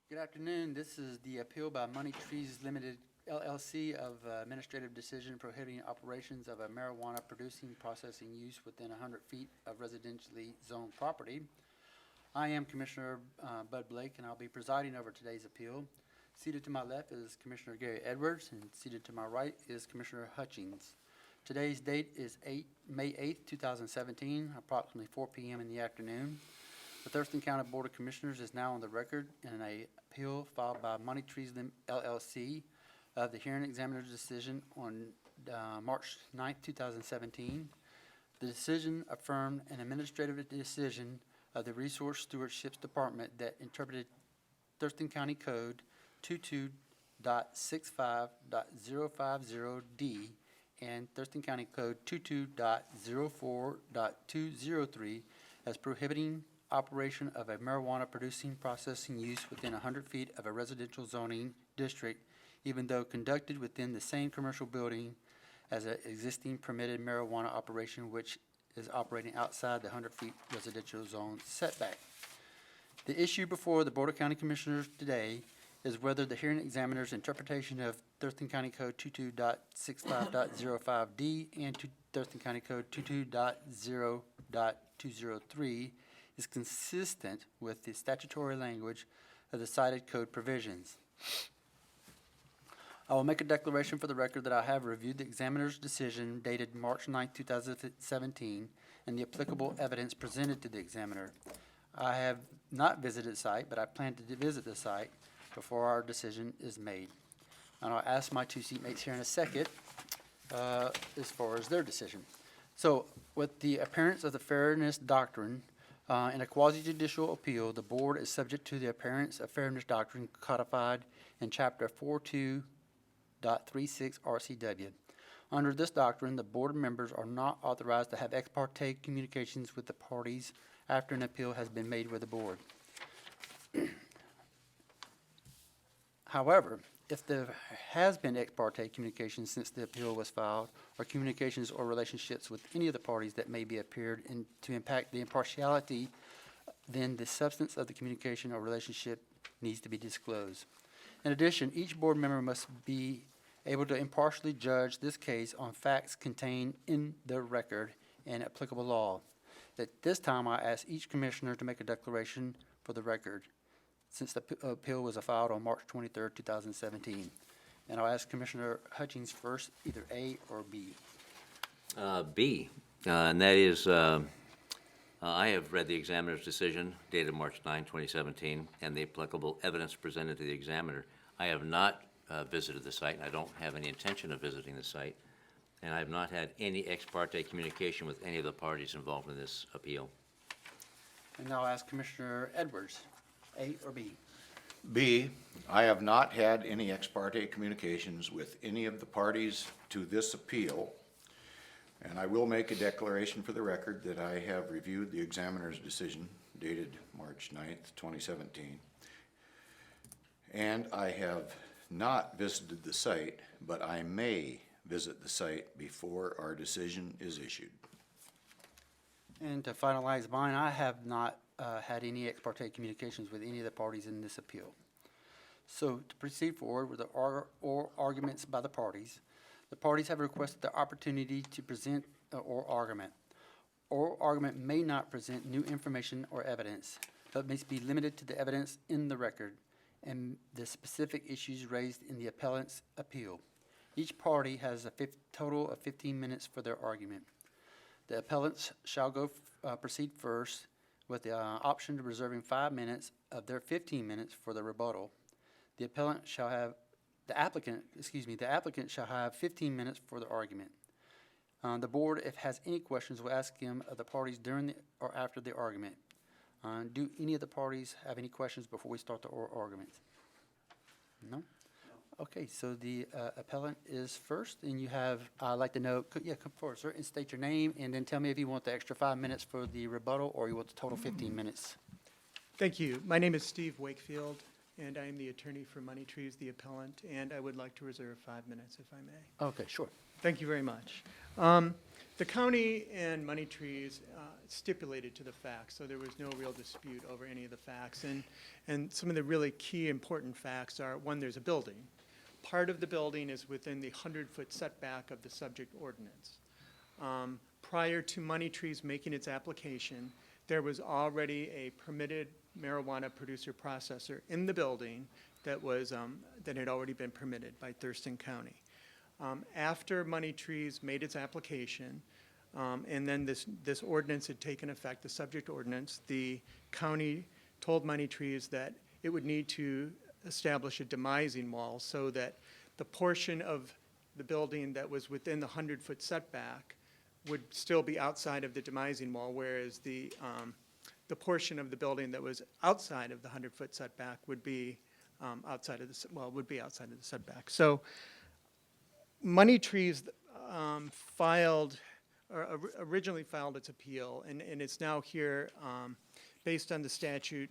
Good afternoon. This is the appeal by Money Trees Limited LLC of administrative decision prohibiting operations of a marijuana producing processing use within 100 feet of residentially zoned property. I am Commissioner Bud Blake, and I'll be presiding over today's appeal. Seated to my left is Commissioner Gary Edwards, and seated to my right is Commissioner Hutchings. Today's date is May 8th, 2017, approximately 4 p.m. in the afternoon. The Thurston County Board of Commissioners is now on the record in an appeal filed by Money Trees LLC of the hearing examiner's decision on March 9th, 2017. The decision affirmed an administrative decision of the Resource Stewardship Department that interpreted Thurston County Code 22.65.050D and Thurston County Code 22.04.203 as prohibiting operation of a marijuana producing processing use within 100 feet of a residential zoning district, even though conducted within the same commercial building as an existing permitted marijuana operation which is operating outside the 100 feet residential zone setback. The issue before the Board of County Commissioners today is whether the hearing examiner's interpretation of Thurston County Code 22.65.05D and Thurston County Code 22.0.203 is consistent with the statutory language of the cited code provisions. I will make a declaration for the record that I have reviewed the examiner's decision dated March 9, 2017, and the applicable evidence presented to the examiner. I have not visited the site, but I plan to visit the site before our decision is made. And I'll ask my two seatmates here in a second as far as their decision. So, with the appearance of the fairness doctrine, in a quasi-judicial appeal, the board is subject to the appearance of fairness doctrine codified in Chapter 42.36 RCW. Under this doctrine, the board members are not authorized to have ex parte communications with the parties after an appeal has been made with the board. However, if there has been ex parte communications since the appeal was filed, or communications or relationships with any of the parties that may be appeared to impact the impartiality, then the substance of the communication or relationship needs to be disclosed. In addition, each board member must be able to impartially judge this case on facts contained in the record and applicable law. At this time, I ask each commissioner to make a declaration for the record, since the appeal was filed on March 23rd, 2017. And I'll ask Commissioner Hutchings first, either A or B. B, and that is, I have read the examiner's decision dated March 9, 2017, and the applicable evidence presented to the examiner. I have not visited the site, and I don't have any intention of visiting the site, and I have not had any ex parte communication with any of the parties involved in this appeal. And now I'll ask Commissioner Edwards, A or B. B, I have not had any ex parte communications with any of the parties to this appeal, and I will make a declaration for the record that I have reviewed the examiner's decision dated March 9th, 2017, and I have not visited the site, but I may visit the site before our decision is issued. And to finalize mine, I have not had any ex parte communications with any of the parties in this appeal. So to proceed forward with the oral arguments by the parties have requested the opportunity to present an oral argument. Oral argument may not present new information or evidence, but must be limited to the evidence in the record and the specific issues raised in the appellant's appeal. Each party has a total of 15 minutes for their argument. The appellants shall proceed first with the option of reserving 5 minutes of their 15 minutes for the rebuttal. The applicant shall have 15 minutes for the argument. The board, if has any questions, will ask them of the parties during or after the argument. Do any of the parties have any questions before we start the oral arguments? No? Okay, so the appellant is first, and you have, I'd like to know, come forward, sir, and state your name, and then tell me if you want the extra 5 minutes for the rebuttal, or you want the total 15 minutes. Thank you. My name is Steve Wakefield, and I am the attorney for Money Trees, the appellant, and I would like to reserve 5 minutes, if I may. Okay, sure. Thank you very much. The county and Money Trees stipulated to the facts, so there was no real dispute over any of the facts. And some of the really key important facts are, one, there's a building. Part of the building is within the 100-foot setback of the subject ordinance. Prior to Money Trees making its application, there was already a permitted marijuana producer processor in the building that was, that had already been permitted by Thurston County. After Money Trees made its application, and then this ordinance had taken effect, the subject ordinance, the county told Money Trees that it would need to establish a demising wall so that the portion of the building that was within the 100-foot setback would still be outside of the demising wall, whereas the portion of the building that was outside of the 100-foot setback would be outside of the setback. So Money Trees originally filed its appeal, and it's now here based on the statute,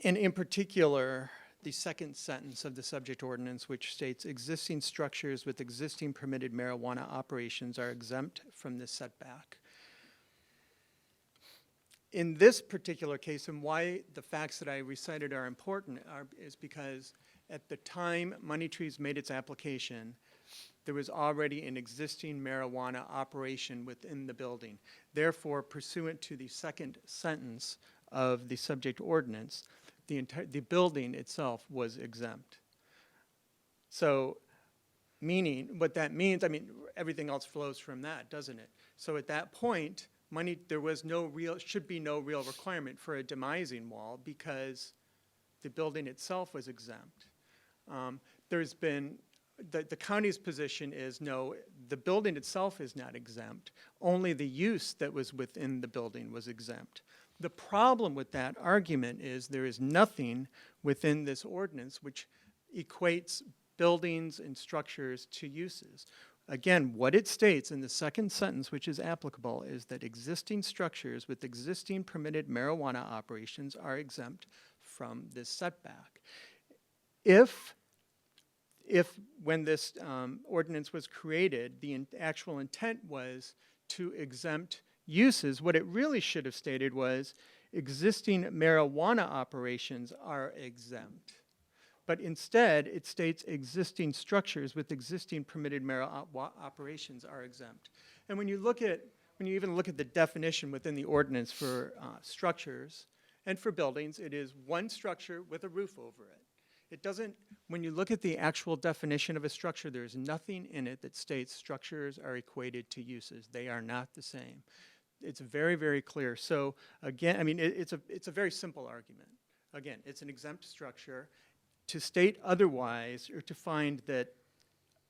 and in particular, the second sentence of the subject ordinance, which states existing structures with existing permitted marijuana operations are exempt from this setback. In this particular case, and why the facts that I recited are important is because at the time Money Trees made its application, there was already an existing marijuana operation within the building. Therefore, pursuant to the second sentence of the subject ordinance, the building itself was exempt. So, meaning, what that means, I mean, everything else flows from that, doesn't it? So at that point, there was should be no real requirement for a demising wall because the building itself was exempt. There's been, the county's position is no, the building itself is not exempt. Only the use that was within the building was exempt. The problem with that argument is there is nothing within this ordinance which equates buildings and structures to uses. Again, what it states in the second sentence, which is applicable, is that existing structures with existing permitted marijuana operations are exempt from this setback. If when this ordinance was created, the actual intent was to exempt uses, what it really should have stated was existing marijuana operations are exempt. But instead, it states existing structures with existing permitted marijuana operations are exempt. And when you even look at the definition within the ordinance for structures and for buildings, it is one structure with a roof over it. It doesn't, when you look at the actual definition of a structure, there's nothing in it that states structures are equated to uses. They are not the same. It's very, very clear. So again, I mean, it's a very simple argument. Again, it's an exempt structure. To state otherwise, or to find that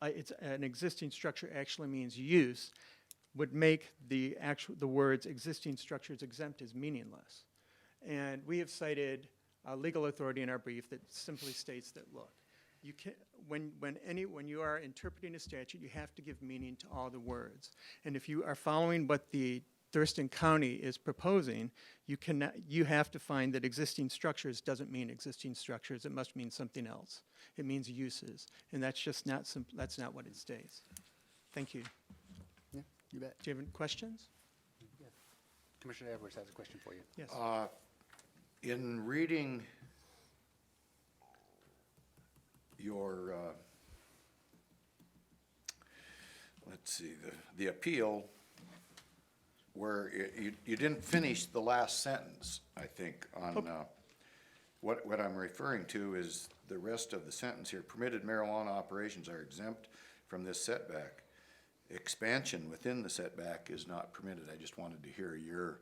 it's an existing structure actually means use, would make the words existing structures exempt as meaningless. And we have cited legal authority in our brief that simply states that, look, you can, when you are interpreting a statute, you have to give meaning to all the words. And if you are following what the Thurston County is proposing, you have to find that existing structures doesn't mean existing structures. It must mean something else. It means uses, and that's just not that's not what it states. Thank you. Yeah, you bet. Do you have any questions? Yeah. Commissioner Edwards has a question for you. Yes. In reading your, let's see, the appeal, where you didn't finish the last sentence, I think, on what I'm referring to is the rest of the sentence here. Permitted marijuana operations are exempt from this setback. Expansion within the setback is not permitted. I just wanted to hear your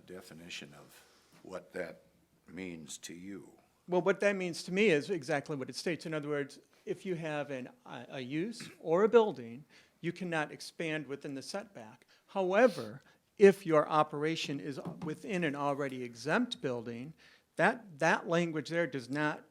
definition of what that means to you. Well, what that means to me is exactly what it states. In other words, if you have a use or a building, you cannot expand within the setback. However, if your operation is within an already exempt building, that language there does not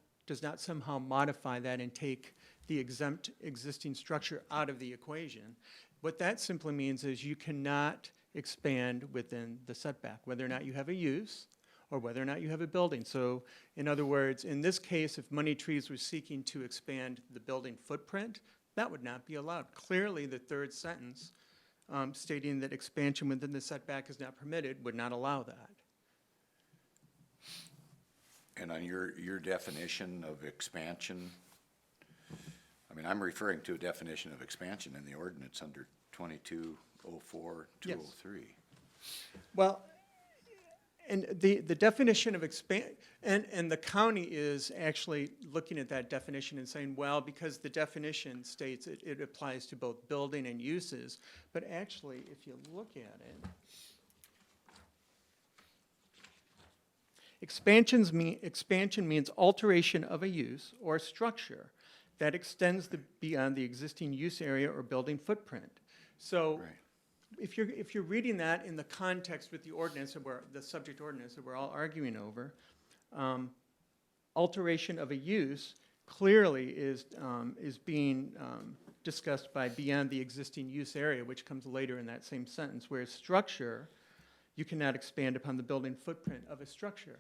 somehow modify that and take the exempt existing structure out of the equation. What that simply means is you cannot expand within the setback, whether or not you have a use or whether or not you have a building. So, in other words, in this case, if Money Trees was seeking to expand the building footprint, That would not be allowed. Clearly, the third sentence stating that expansion within the setback is not permitted would not allow that. And on your definition of expansion, I mean, I'm referring to a definition of expansion in the ordinance under 2204-203. Well, and the definition of and the county is actually looking at that definition and saying, well, because the definition states it applies to both building and uses, but actually, if you look at it, expansion means alteration of a use or structure that extends beyond the existing use area or building footprint. So Right. if you're reading that in the context with the ordinance, the subject ordinance that we're all arguing over, alteration of a use clearly is being discussed by beyond the existing use area, which comes later in that same sentence, whereas structure, you cannot expand upon the building footprint of a structure.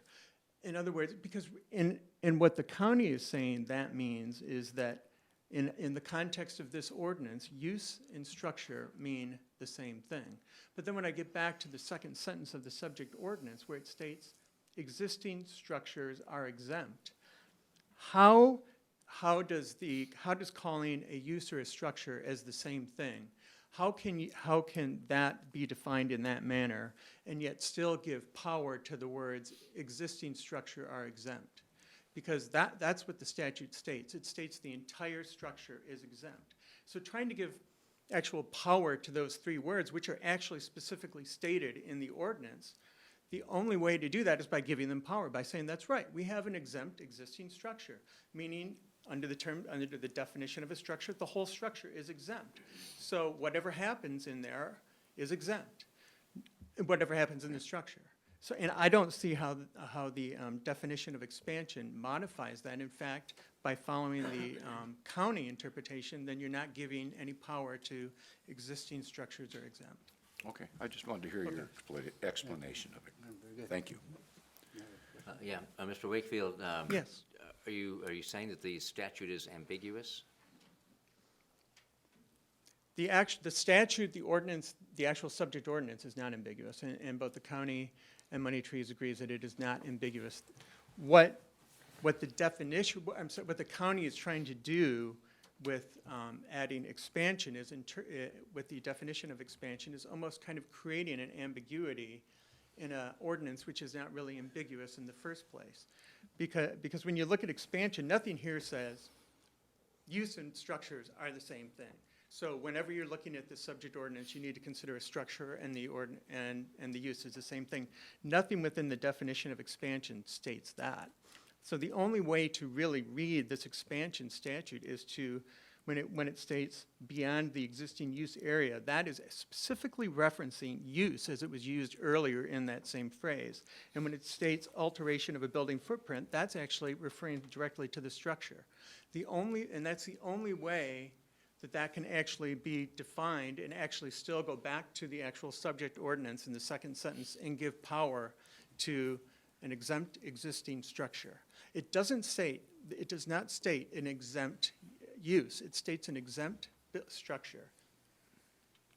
In other words, because in what the county is saying that means is that in the context of this ordinance, use and structure mean the same thing. But then when I get back to the second sentence of the subject ordinance where it states existing structures are exempt, how does calling a use or a structure as the same thing, how can that be defined in that manner and yet still give power to the words existing structure are exempt? Because that's what the statute states. It states the entire structure is exempt. So trying to give actual power to those three words, which are actually specifically stated in the ordinance, the only way to do that is by giving them power, by saying, that's right, we have an exempt existing structure, meaning under the definition of a structure, the whole structure is exempt. So whatever happens in there is exempt, whatever happens in the structure. So, and I don't see how the definition of expansion modifies that. In fact, by following the county interpretation, then you're not giving any power to existing structures are exempt. Okay, I just wanted to hear your explanation of it. Very good. Thank you. Mr. Wakefield, Yes. are you saying that the statute is ambiguous? The statute, the ordinance, the actual subject ordinance is not ambiguous, and both the county and Money Trees agrees that it is not ambiguous. What the county is trying to do with adding expansion is, with the definition of expansion, is almost kind of creating an ambiguity in an ordinance which is not really ambiguous in the first place. Because when you look at expansion, nothing here says use and structures are the same thing. So whenever you're looking at the subject ordinance, you need to consider a structure and the use is the same thing. Nothing within the definition of expansion states that. So the only way to really read this expansion statute is to, when it states beyond the existing use area, that is specifically referencing use as it was used earlier in that same phrase. And when it states alteration of a building footprint, that's actually referring directly to the structure. And that's the only way that can actually be defined and actually still go back to the actual subject ordinance in the second sentence and give power to an exempt existing structure. It does not state an exempt use. It states an exempt structure.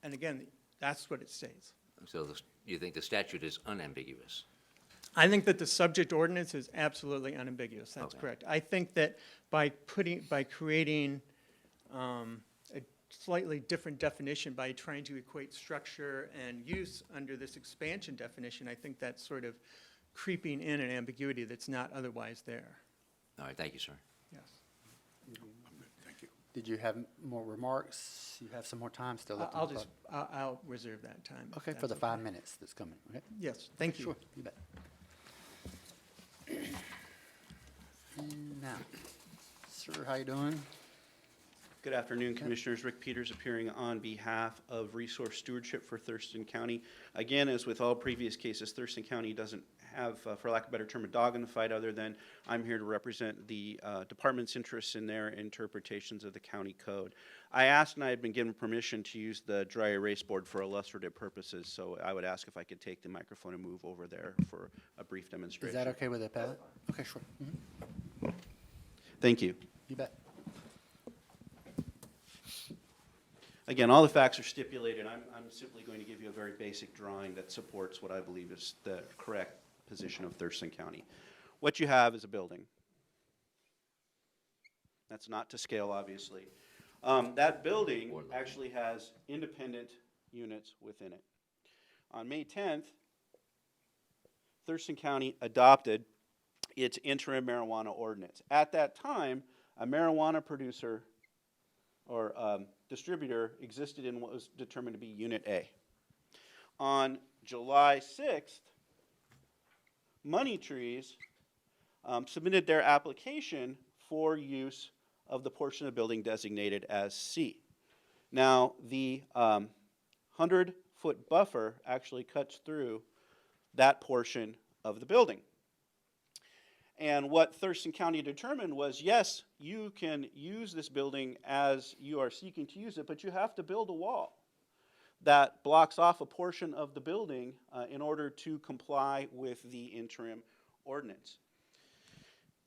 And again, that's what it states. So you think the statute is unambiguous? I think that the subject ordinance is absolutely unambiguous. That's Okay. correct. I think that by creating a slightly different definition, by trying to equate structure and use under this expansion definition, I think that's sort of creeping in an ambiguity that's not otherwise there. All right, thank you, sir. Yes. I'm good, thank you. Did you have more remarks? You have some more time still left. on the clock. I'll reserve that time. if Okay, for that's the 5 minutes that's coming, okay? Yes, thank you. Sure, you bet. And now, sir, how you doing? Good afternoon, Commissioners. Rick Peters appearing on behalf of Resource Stewardship for Thurston County. Again, as with all previous cases, Thurston County doesn't have, for lack of a better term, a dog in the fight, other than I'm here to represent the department's interests in their interpretations of the county code. I asked and I had been given permission to use the dry erase board for illustrative purposes, so I would ask if I could take the microphone and move over there for a brief Is demonstration. that okay with the appellate? Okay, sure. Mhm. Thank you. You bet. Again, all the facts are stipulated. I'm simply going to give you a very basic drawing that supports what I believe is the correct position of Thurston County. What you have is a building. That's not to scale, obviously. That building actually has independent units within it. On May 10th, Thurston County adopted its interim marijuana ordinance. At that time, a marijuana producer or distributor existed in what was determined to be Unit A. On July 6th, Money Trees submitted their application for use of the portion of the building designated as C. Now, the 100-foot buffer actually cuts through that portion of the building. And what Thurston County determined was, yes, you can use this building as you are seeking to use it, but you have to build a wall that blocks off a portion of the building in order to comply with the interim ordinance.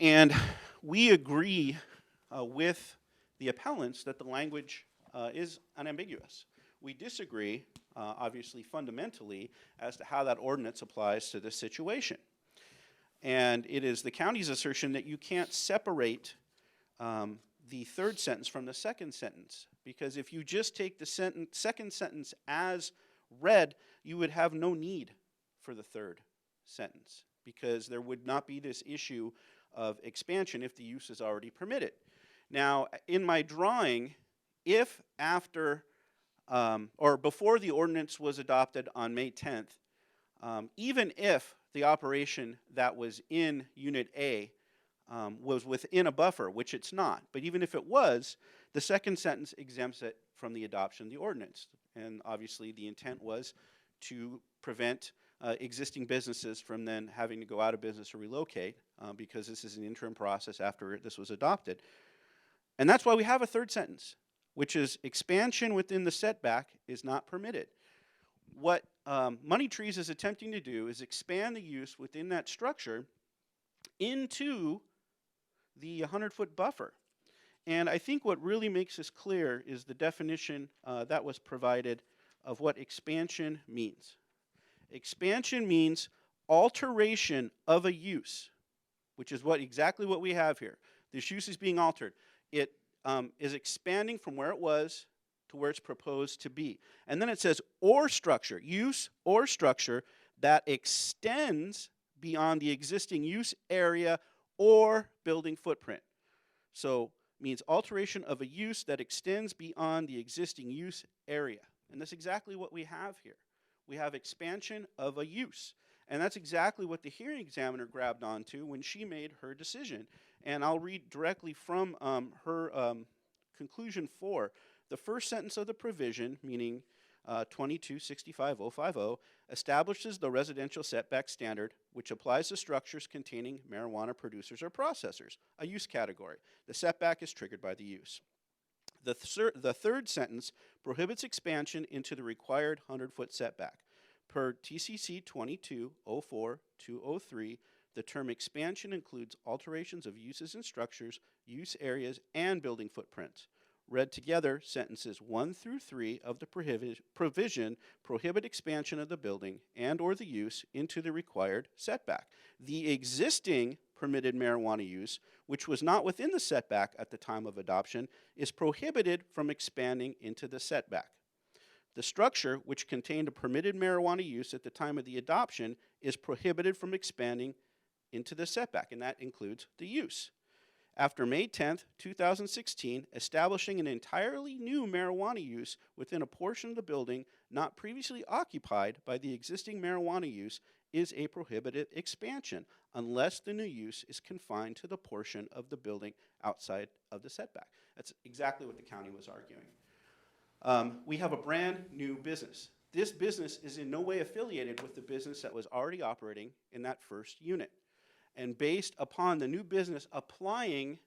And we agree with the appellants that the language is unambiguous. We disagree, obviously fundamentally, as to how that ordinance applies to this situation. And it is the county's assertion that you can't separate the third sentence from the second sentence, because if you just take the second sentence as read, you would have no need for the third sentence, because there would not be this issue of expansion if the use is already permitted. Now, in my drawing, if after or before the ordinance was adopted on May 10th, even if the operation that was in Unit A was within a buffer, which it's not, but even if it was, the second sentence exempts it from the adoption of the ordinance. And obviously the intent was to prevent existing businesses from then having to go out of business or relocate, because this is an interim process after this was adopted. And that's why we have a third sentence, which is expansion within the setback is not permitted. What Money Trees is attempting to do is expand the use within that structure into the 100-foot buffer. And I think what really makes this clear is the definition that was provided of what expansion means. Expansion means alteration of a use, which is exactly what we have here. This use is being altered. It is expanding from where it was to where it's proposed to be. And then it says, or structure, use or structure that extends beyond the existing use area or building footprint. So means alteration of a use that extends beyond the existing use area. And that's exactly what we have here. We have expansion of a use. And that's exactly what the hearing examiner grabbed onto when she made her decision. And I'll read directly from her conclusion 4. The first sentence of the provision, meaning 22-65050, establishes the residential setback standard, which applies to structures containing marijuana producers or processors, a use category. The setback is triggered by the use. The third sentence prohibits expansion into the required 100-foot setback. Per TCC 22-04-203, the term expansion includes alterations of uses and structures, use areas, and building footprints. Read together, sentences 1 through 3 of the provision prohibit expansion of the building and or the use into the required setback. The existing permitted marijuana use, which was not within the setback at the time of adoption, is prohibited from expanding into the setback. The structure, which contained a permitted marijuana use at the time of the adoption, is prohibited from expanding into the setback, and that includes the use. After May 10th, 2016, establishing an entirely new marijuana use within a portion of the building not previously occupied by the existing marijuana use is a prohibited expansion, unless the new use is confined to the portion of the building outside of the setback. That's exactly what the county was arguing. We have a brand new business. This business is in no way affiliated with the business that was already operating in that first unit. And based upon the new business applying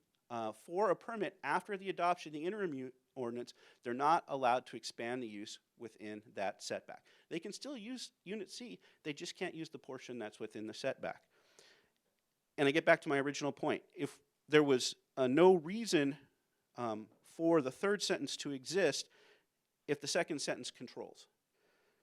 for a permit after the adoption of the interim ordinance, they're not allowed to expand the use within that setback. They can still use Unit C, they just can't use the portion that's within the setback. And I get back to my original point. If there was no reason for the third sentence to exist, if the second sentence controls.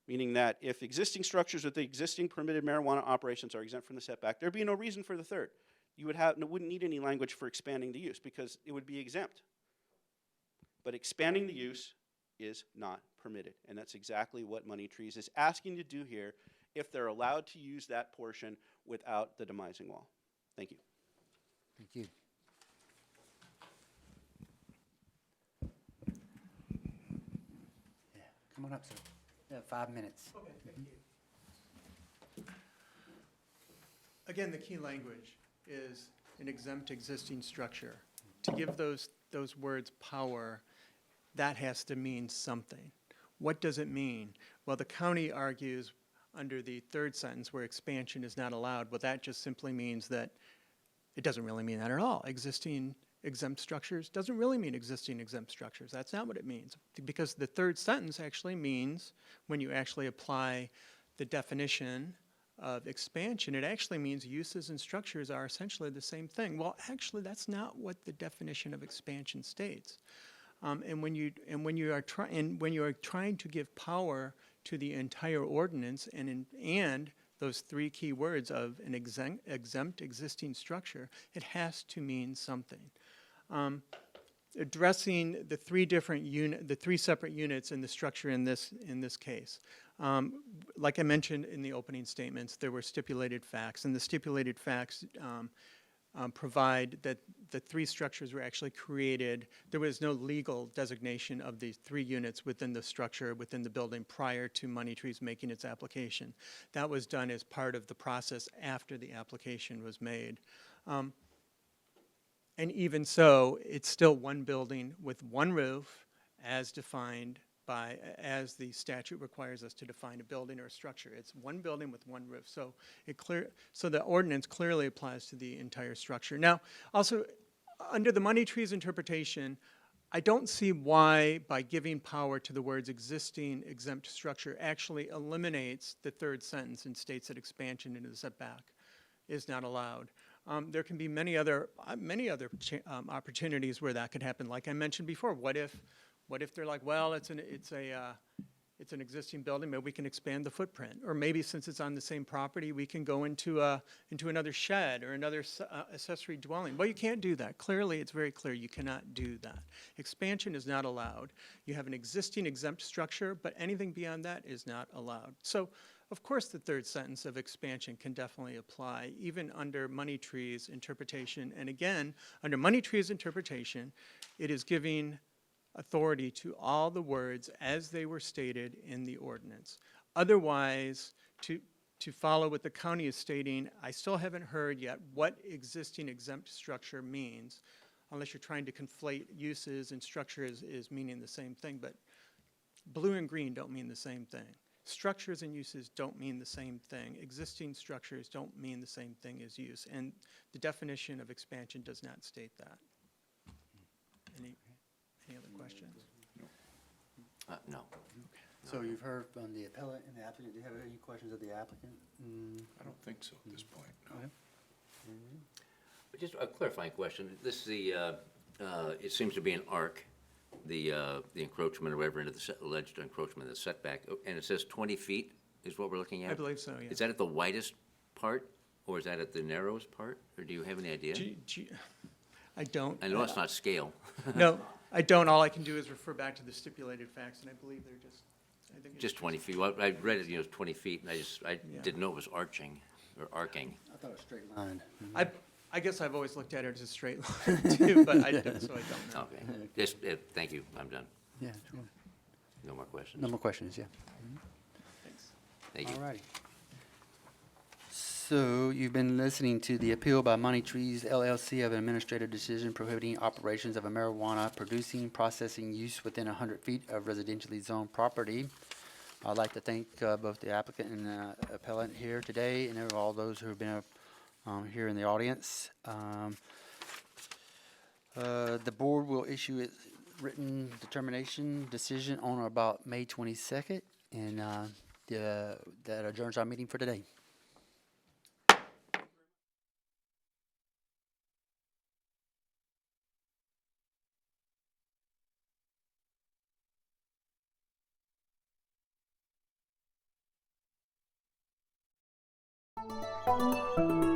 Meaning that if existing structures with the existing permitted marijuana operations are exempt from the setback, there'd be no reason for the third. You wouldn't need any language for expanding the use because it would be exempt. But expanding the use is not permitted, and that's exactly what Money Trees is asking to do here if they're allowed to use that portion without the demising wall. Thank you. Thank you. Yeah, come on up, sir. You have 5 minutes. Okay, thank you. Again, the key language is an exempt existing structure. To give those words power, that has to mean something. What does it mean? Well, the county argues under the third sentence where expansion is not allowed. Well, that just simply means that it doesn't really mean that at all. Existing exempt structures doesn't really mean existing exempt structures. That's not what it means. Because the third sentence actually means, when you actually apply the definition of expansion, it actually means uses and structures are essentially the same thing. Well, actually, that's not what the definition of expansion states. And when you are trying to give power to the entire ordinance and those three key words of an exempt existing structure, it has to mean something. Addressing the three separate units in the structure in this case. Like I mentioned in the opening statements, there were stipulated facts, and the stipulated facts provide that the three structures were actually created. There was no legal designation of the three units within the structure, within the building, prior to Money Trees making its application. That was done as part of the process after the application was made. And even so, it's still one building with one roof as defined as the statute requires us to define a building or a structure. It's one building with one roof. So the ordinance clearly applies to the entire structure. Now, also, under the Money Trees interpretation, I don't see why, by giving power to the words existing exempt structure, actually eliminates the third sentence and states that expansion into the setback is not allowed. There can be many other opportunities where that could happen. Like I mentioned before, what if they're like, well, it's an existing building, maybe we can expand the footprint, or maybe since it's on the same property, we can go into another shed or another accessory dwelling. Well, you can't do that. Clearly, it's very clear you cannot do that. Expansion is not allowed. You have an existing exempt structure, but anything beyond that is not allowed. So, of course, the third sentence of expansion can definitely apply, even under Money Trees interpretation. And again, under Money Trees interpretation, it is giving authority to all the words as they were stated in the ordinance. Otherwise, to follow what the county is stating, I still haven't heard yet what existing exempt structure means, unless you're trying to conflate uses and structures is meaning the same thing. But blue and green don't mean the same thing. Structures and uses don't mean the same thing. Existing structures don't mean the same thing as use. And the definition of expansion does not state that. Any other questions? No. So you've heard from the appellant and the applicant. Do you have any questions of the applicant? I don't think so at this point, no. Okay. But just a clarifying question. This is it seems to be an arc, the encroachment or whatever into the alleged encroachment, the setback, and it says 20 feet is what we're looking at? I believe so, yeah. Is that at the widest part, or is that at the narrowest part, or do you have any idea? I don't. I know it's not scale. No, I don't. All I can do is refer back to the stipulated facts, and I believe they're just, I think it's Just 20 feet. Well, I read it, 20 feet, and I didn't know it was arching, or arcing. I thought it was straight line. I guess I've always looked at it as a straight line too, but I don't know. Okay. Just, thank you, I'm done. Yeah, sure. No more questions. No more questions, yeah. Thanks. Thank you. All righty. So you've been listening to the appeal by Money Trees LLC of an administrative decision prohibiting operations of a marijuana producing, processing use within 100 feet of residentially zoned property. I'd like to thank both the applicant and appellant here today, and all those who have been here in the audience. The board will issue its written determination decision on or about May 22nd, and that adjourns our meeting for today. you.